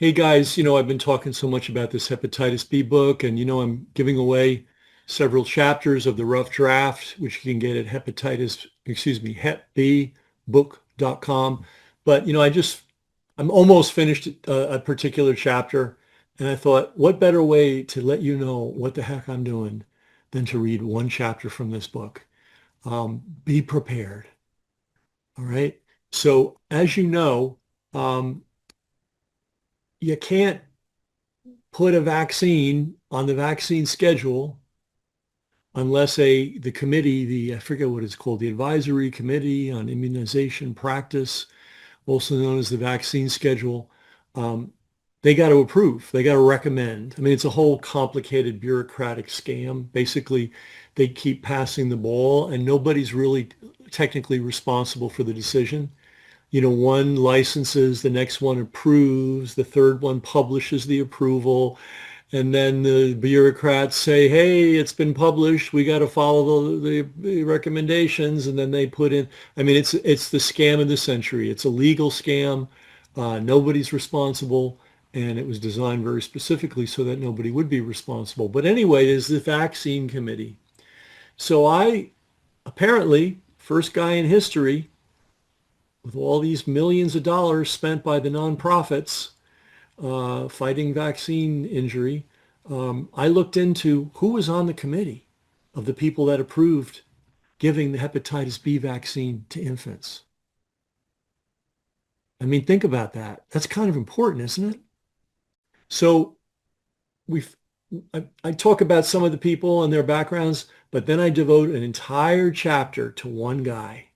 Hey guys, I've been talking so much about this hepatitis B book, and I'm giving away several chapters of the rough draft, which you can get at hepbbook.com. But I'm almost finished a particular chapter, and I thought, what better way to let you know what the heck I'm doing than to read one chapter from this book? Be prepared. All right. So as you know, um, you can't put a vaccine on the vaccine schedule unless the committee, I forget what it's called, the Advisory Committee on Immunization Practice, also known as the vaccine schedule, um, they got to approve. They got to recommend. I mean, it's a whole complicated bureaucratic scam. Basically, they keep passing the ball and nobody's really technically responsible for the decision. One licenses, the next one approves, the third one publishes the approval, and then the bureaucrats say, hey, it's been published. We got to follow the recommendations. And then they put in, I mean, it's the scam of the century. It's a legal scam. Nobody's responsible. And it was designed very specifically so that nobody would be responsible. But anyway, there's the vaccine committee. So I apparently, first guy in history, with all these millions of dollars spent by the nonprofits, fighting vaccine injury, I looked into who was on the committee of the people that approved giving the hepatitis B vaccine to infants. I mean, think about that. That's kind of important, isn't it? So we've I talk about some of the people and their backgrounds, but then I devote an entire chapter to one guy.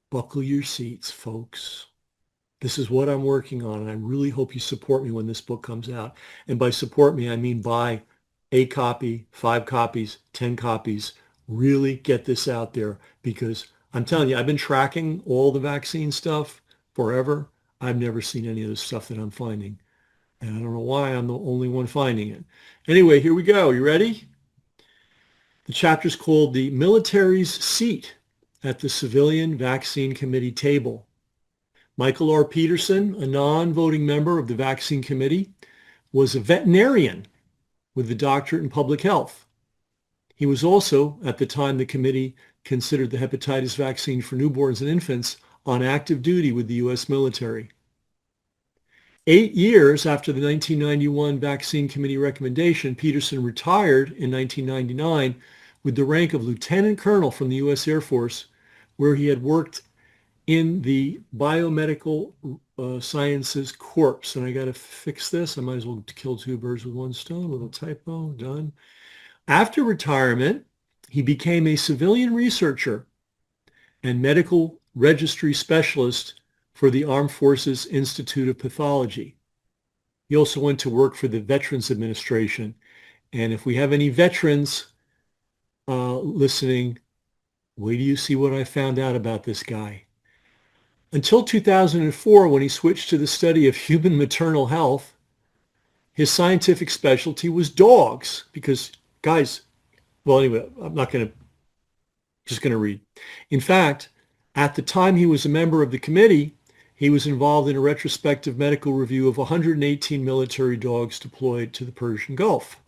Buckle your seats, folks. This is what I'm working on, and I really hope you support me when this book comes out. And by support me, I mean buy a copy, 5 copies, 10 copies. Really get this out there because I'm telling you, I've been tracking all the vaccine stuff forever. I've never seen any of the stuff that I'm finding. And I don't know why I'm the only one finding it. Anyway, here we go. You ready? The chapter is called The Military's Seat at the Civilian Vaccine Committee Table. Michael R. Peterson, a non-voting member of the vaccine committee, was a veterinarian with a doctorate in public health. He was also, at the time the committee considered the hepatitis vaccine for newborns and infants, on active duty with the U.S. military. 8 years after the 1991 Vaccine Committee recommendation, Peterson retired in 1999 with the rank of lieutenant colonel from the U.S. Air Force, where he had worked in the Biomedical Sciences Corps. And I got to fix this. I might as well kill two birds with one stone. A little typo, done. After retirement, he became a civilian researcher and medical registry specialist for the Armed Forces Institute of Pathology. He also went to work for the Veterans Administration. And if we have any veterans listening, wait till you see what I found out about this guy. Until 2004, when he switched to the study of human maternal health, his scientific specialty was dogs because, guys, well, anyway, I'm not going to, just going to read. In fact, at the time he was a member of the committee, he was involved in a retrospective medical review of 118 military dogs deployed to the Persian Gulf.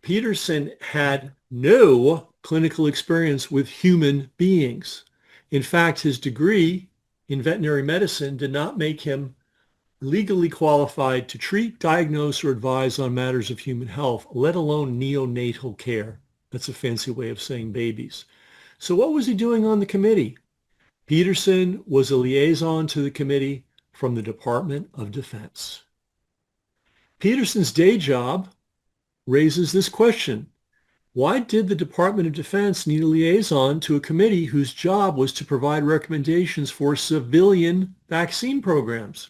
Peterson had no clinical experience with human beings. In fact, his degree in veterinary medicine did not make him legally qualified to treat, diagnose, or advise on matters of human health, let alone neonatal care. That's a fancy way of saying babies. So what was he doing on the committee? Peterson was a liaison to the committee from the Department of Defense. Peterson's day job raises this question. Why did the Department of Defense need a liaison to a committee whose job was to provide recommendations for civilian vaccine programs?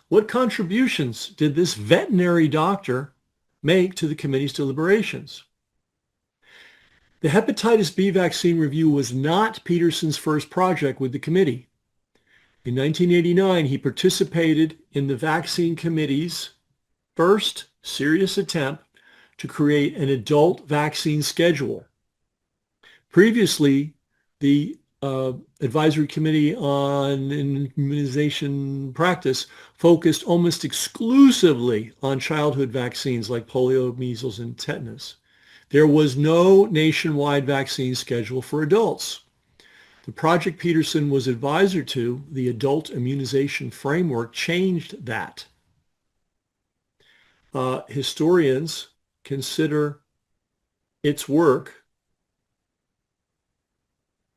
What contributions did this veterinary doctor make to the committee's deliberations? The hepatitis B vaccine review was not Peterson's first project with the committee. In 1989, he participated in the vaccine committee's first serious attempt to create an adult vaccine schedule. Previously, the Advisory Committee on Immunization Practice focused almost exclusively on childhood vaccines like polio, measles, and tetanus. There was no nationwide vaccine schedule for adults. The project Peterson was advisor to, the Adult Immunization Framework, changed that. Historians consider its work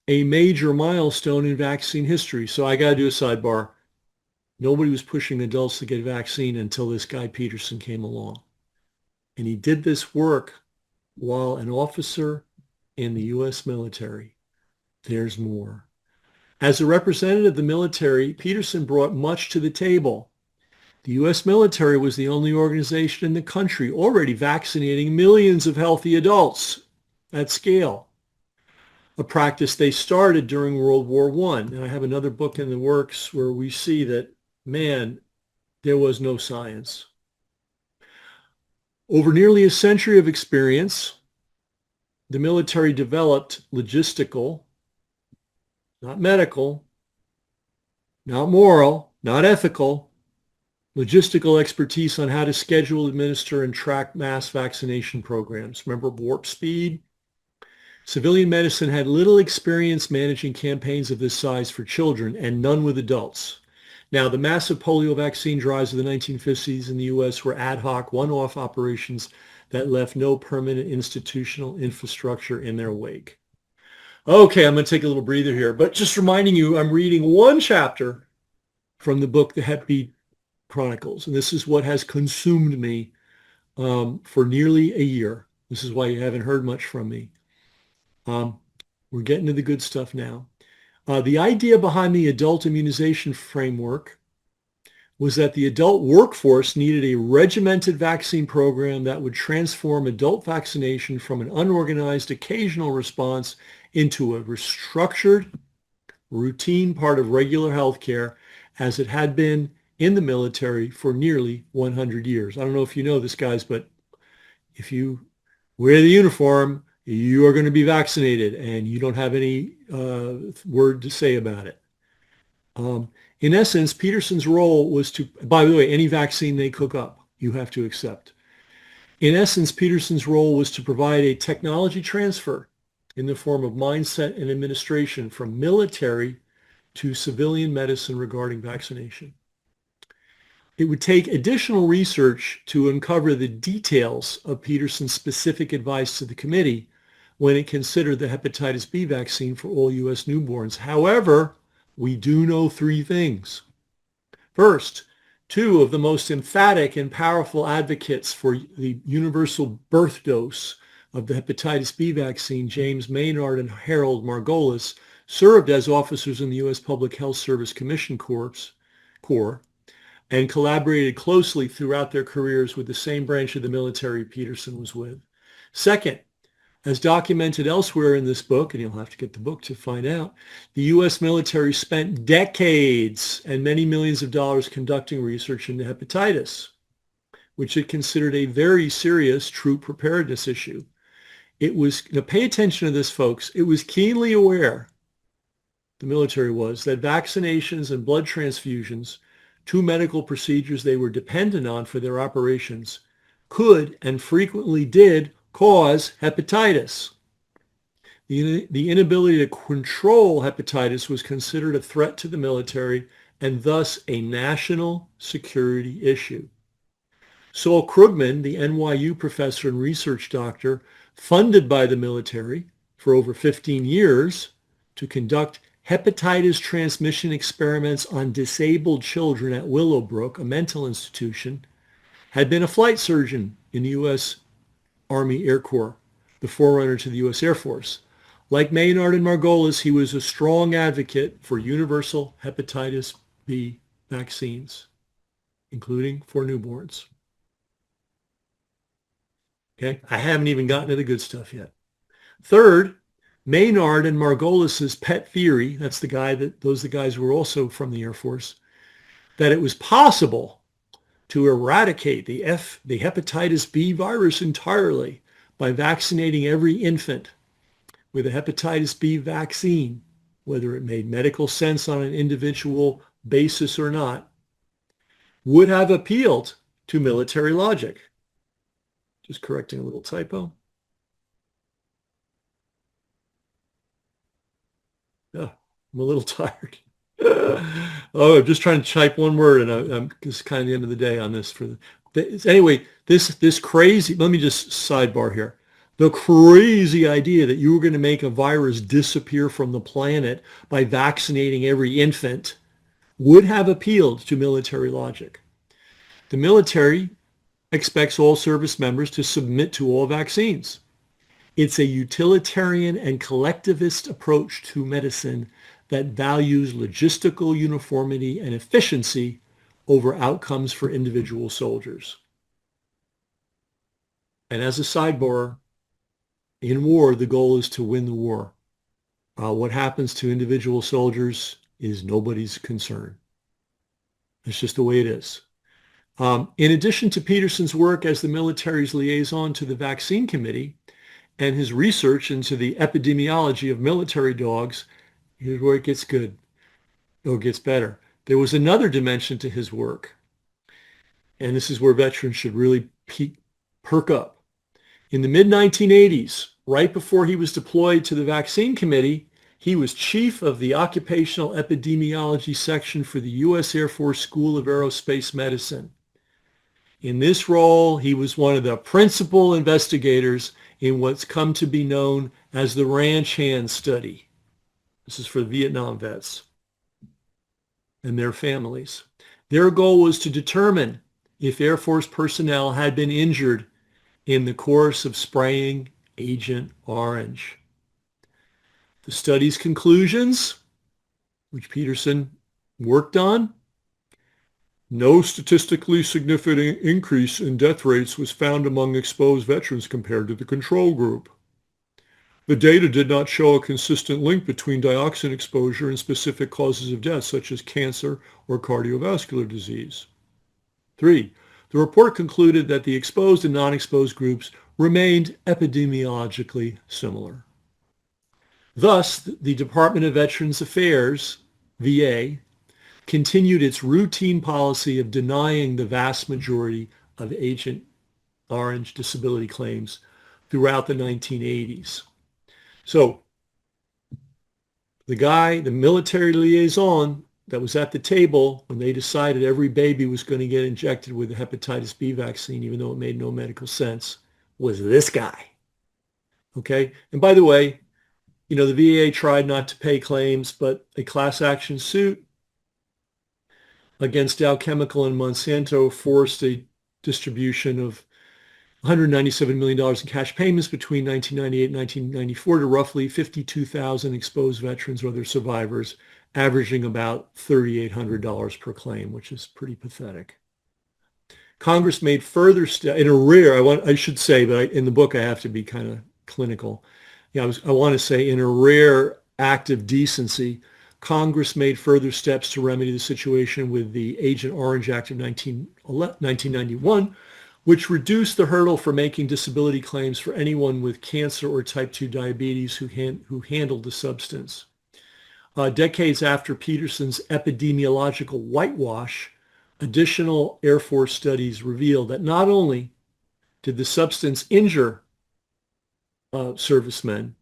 a major milestone in vaccine history. So I got to do a sidebar. Nobody was pushing adults to get vaccine until this guy Peterson came along. And he did this work while an officer in the U.S. military. There's more. As a representative of the military, Peterson brought much to the table. The U.S. military was the only organization in the country already vaccinating millions of healthy adults at scale, a practice they started during World War I. And I have another book in the works where we see that, man, there was no science. Over nearly a century of experience, the military developed logistical, not medical, not moral, not ethical, logistical expertise on how to schedule, administer, and track mass vaccination programs. Remember warp speed? Civilian medicine had little experience managing campaigns of this size for children and none with adults. Now, the massive polio vaccine drives of the 1950s in the U.S. were ad hoc, one-off operations that left no permanent institutional infrastructure in their wake. Okay, I'm going to take a little breather here, but just reminding you, I'm reading one chapter from the book, The Hep B Chronicles, and this is what has consumed me for nearly a year. This is why you haven't heard much from me. We're getting to the good stuff now. The idea behind the adult immunization framework was that the adult workforce needed a regimented vaccine program that would transform adult vaccination from an unorganized occasional response into a structured, routine part of regular health care as it had been in the military for nearly 100 years. I don't know if you know this, guys, but if you wear the uniform, you are going to be vaccinated and you don't have any word to say about it. In essence, Peterson's role was to, by the way, any vaccine they cook up, you have to accept. In essence, Peterson's role was to provide a technology transfer in the form of mindset and administration from military to civilian medicine regarding vaccination. It would take additional research to uncover the details of Peterson's specific advice to the committee when it considered the hepatitis B vaccine for all U.S. newborns. However, we do know three things. First, two of the most emphatic and powerful advocates for the universal birth dose of the hepatitis B vaccine, James Maynard and Harold Margolis, served as officers in the U.S. Public Health Service Commission Corps and collaborated closely throughout their careers with the same branch of the military Peterson was with. Second, as documented elsewhere in this book, and you'll have to get the book to find out, the U.S. military spent decades and many millions of dollars conducting research into hepatitis, which it considered a very serious troop preparedness issue. It was, pay attention to this, folks, it was keenly aware, the military was, that vaccinations and blood transfusions, two medical procedures they were dependent on for their operations, could and frequently did cause hepatitis. The inability to control hepatitis was considered a threat to the military and thus a national security issue. Saul Krugman, the NYU professor and research doctor, funded by the military for over 15 years to conduct hepatitis transmission experiments on disabled children at Willowbrook, a mental institution, had been a flight surgeon in the U.S. Army Air Corps, the forerunner to the U.S. Air Force. Like Maynard and Margolis, he was a strong advocate for universal hepatitis B vaccines, including for newborns. Okay, I haven't even gotten to the good stuff yet. Third, Maynard and Margolis's pet theory, those are the guys who were also from the Air Force, that it was possible to eradicate the hepatitis B virus entirely by vaccinating every infant with a hepatitis B vaccine whether it made medical sense on an individual basis or not, would have appealed to military logic. Just correcting a little typo. Oh, I'm a little tired. Oh, I'm just trying to type one word, and I'm just kind of the end of the day on this. Anyway, this crazy. Let me just sidebar here. The crazy idea that you were going to make a virus disappear from the planet by vaccinating every infant would have appealed to military logic. The military expects all service members to submit to all vaccines. It's a utilitarian and collectivist approach to medicine that values logistical uniformity and efficiency over outcomes for individual soldiers. And as a sidebar, in war, the goal is to win the war. What happens to individual soldiers is nobody's concern. It's just the way it is. In addition to Peterson's work as the military's liaison to the vaccine committee and his research into the epidemiology of military dogs, here's where it gets good, or gets better. There was another dimension to his work, and this is where veterans should really perk up. In the mid-1980s, right before he was deployed to the vaccine committee, he was chief of the occupational epidemiology section for the U.S. Air Force School of Aerospace Medicine. In this role, he was one of the principal investigators in what's come to be known as the ranch hand study. This is for Vietnam vets and their families. Their goal was to determine if Air Force personnel had been injured in the course of spraying Agent Orange. The study's conclusions, which Peterson worked on: no statistically significant increase in death rates was found among exposed veterans compared to the control group. The data did not show a consistent link between dioxin exposure and specific causes of death, such as cancer or cardiovascular disease. 3. The report concluded that the exposed and non-exposed groups remained epidemiologically similar. Thus, the Department of Veterans Affairs, VA, continued its routine policy of denying the vast majority of Agent Orange disability claims throughout the 1980s. So the military liaison that was at the table when they decided every baby was going to get injected with the hepatitis B vaccine, even though it made no medical sense, was this guy. Okay? And by the way, the VA tried not to pay claims, but a class action suit against Dow Chemical and Monsanto forced a distribution of $197 million in cash payments between 1998 and 1994 to roughly 52,000 exposed veterans or their survivors, averaging about $3,800 per claim, which is pretty pathetic. Congress made further steps in a rare, I should say, but in the book I have to be kind of clinical. I want to say in a rare act of decency, Congress made further steps to remedy the situation with the Agent Orange Act of 1991, which reduced the hurdle for making disability claims for anyone with cancer or type 2 diabetes who handled the substance. Decades after Peterson's epidemiological whitewash, additional Air Force studies revealed that not only did the substance injure servicemen,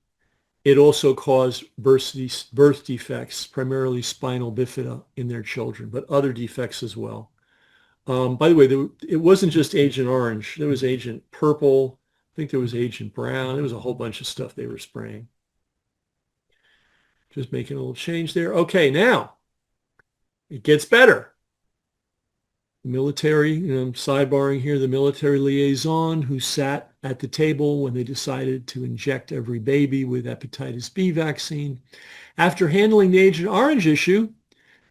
it also caused birth defects, primarily spinal bifida, in their children, but other defects as well. By the way, it wasn't just Agent Orange. There was Agent Purple. I think there was Agent Brown. There was a whole bunch of stuff they were spraying. Just making a little change there. Okay, now it gets better. The military, I'm sidebarring here, the military liaison who sat at the table when they decided to inject every baby with hepatitis B vaccine. After handling the Agent Orange issue,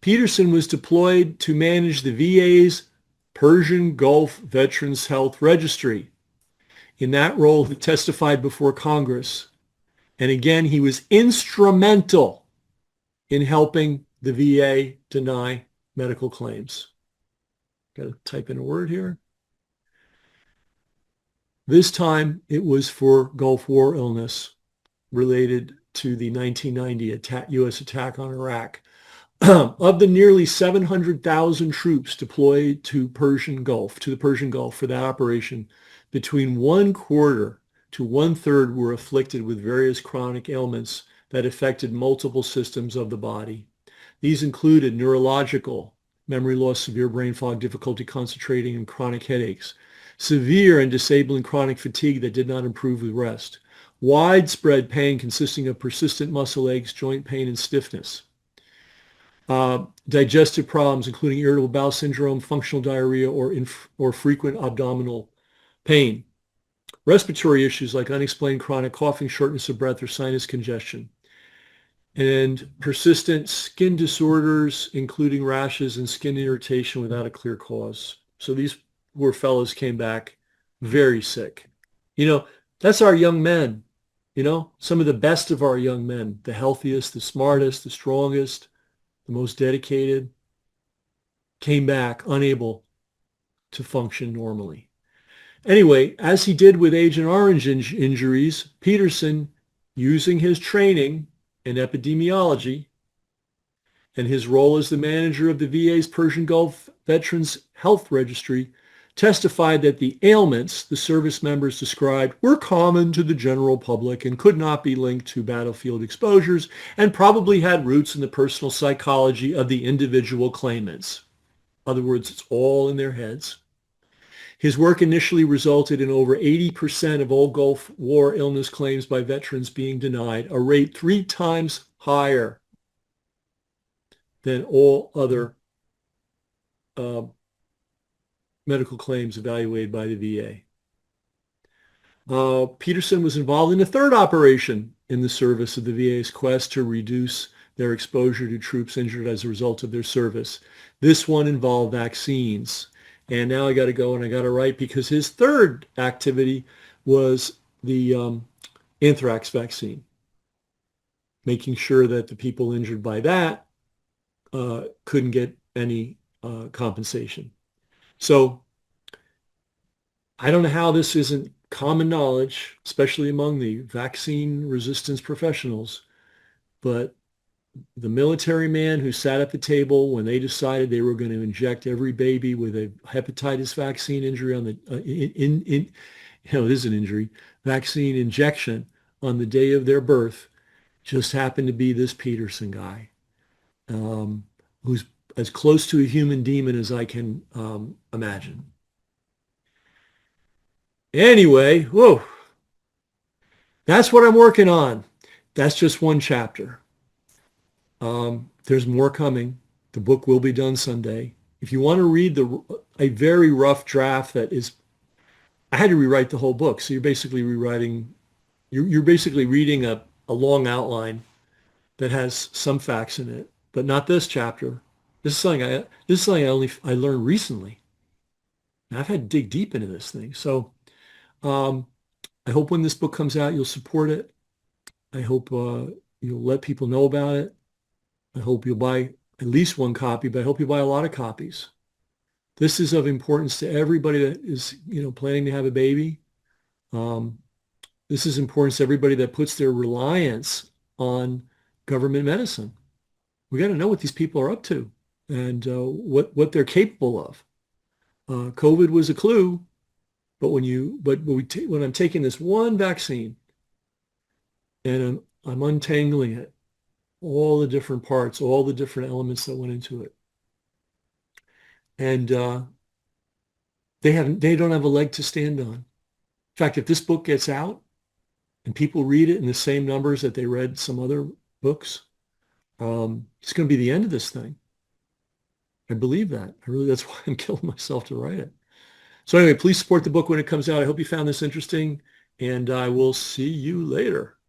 Peterson was deployed to manage the VA's Persian Gulf Veterans Health Registry. In that role, he testified before Congress. And again, he was instrumental in helping the VA deny medical claims. Got to type in a word here. This time, it was for Gulf War illness related to the 1990 U.S. attack on Iraq. Of the nearly 700,000 troops deployed to the Persian Gulf for that operation, between 1/4 to 1/3 were afflicted with various chronic ailments that affected multiple systems of the body. These included neurological, memory loss, severe brain fog, difficulty concentrating, and chronic headaches, severe and disabling chronic fatigue that did not improve with rest, widespread pain consisting of persistent muscle aches, joint pain, and stiffness, digestive problems, including irritable bowel syndrome, functional diarrhea, or frequent abdominal pain, respiratory issues like unexplained chronic coughing, shortness of breath, or sinus congestion, and persistent skin disorders, including rashes and skin irritation without a clear cause. So these poor fellows came back very sick. You know, that's our young men, some of the best of our young men, the healthiest, the smartest, the strongest, the most dedicated, came back unable to function normally. Anyway, as he did with Agent Orange injuries, Peterson, using his training in epidemiology and his role as the manager of the VA's Persian Gulf Veterans Health Registry, testified that the ailments the service members described were common to the general public and could not be linked to battlefield exposures and probably had roots in the personal psychology of the individual claimants. In other words, it's all in their heads. His work initially resulted in over 80% of all Gulf War illness claims by veterans being denied, a rate 3 times higher than all other medical claims evaluated by the VA. Peterson was involved in a third operation in the service of the VA's quest to reduce their exposure to troops injured as a result of their service. This one involved vaccines. And now I got to go and I got to write because his third activity was the anthrax vaccine, making sure that the people injured by that couldn't get any compensation. So I don't know how this isn't common knowledge, especially among the vaccine resistance professionals, but the military man who sat at the table when they decided they were going to inject every baby with a hepatitis vaccine injury on the it is an injury, vaccine injection on the day of their birth, just happened to be this Peterson guy, who's as close to a human demon as I can imagine. Anyway, whoa, that's what I'm working on. That's just one chapter. There's more coming. The book will be done Sunday. If you want to read a very rough draft I had to rewrite the whole book. So you're basically reading a long outline that has some facts in it, but not this chapter. This is something I learned recently. And I've had to dig deep into this thing. So I hope when this book comes out, you'll support it. I hope you'll let people know about it. I hope you'll buy at least one copy, but I hope you buy a lot of copies. This is of importance to everybody that is, planning to have a baby. This is important to everybody that puts their reliance on government medicine. We got to know what these people are up to and what they're capable of. COVID was a clue, but when I'm taking this one vaccine and I'm untangling it, all the different parts, all the different elements that went into it. And they don't have a leg to stand on. In fact, if this book gets out and people read it in the same numbers that they read some other books, it's going to be the end of this thing. I believe that. That's why I'm killing myself to write it. So anyway, please support the book when it comes out. I hope you found this interesting, and I will see you later.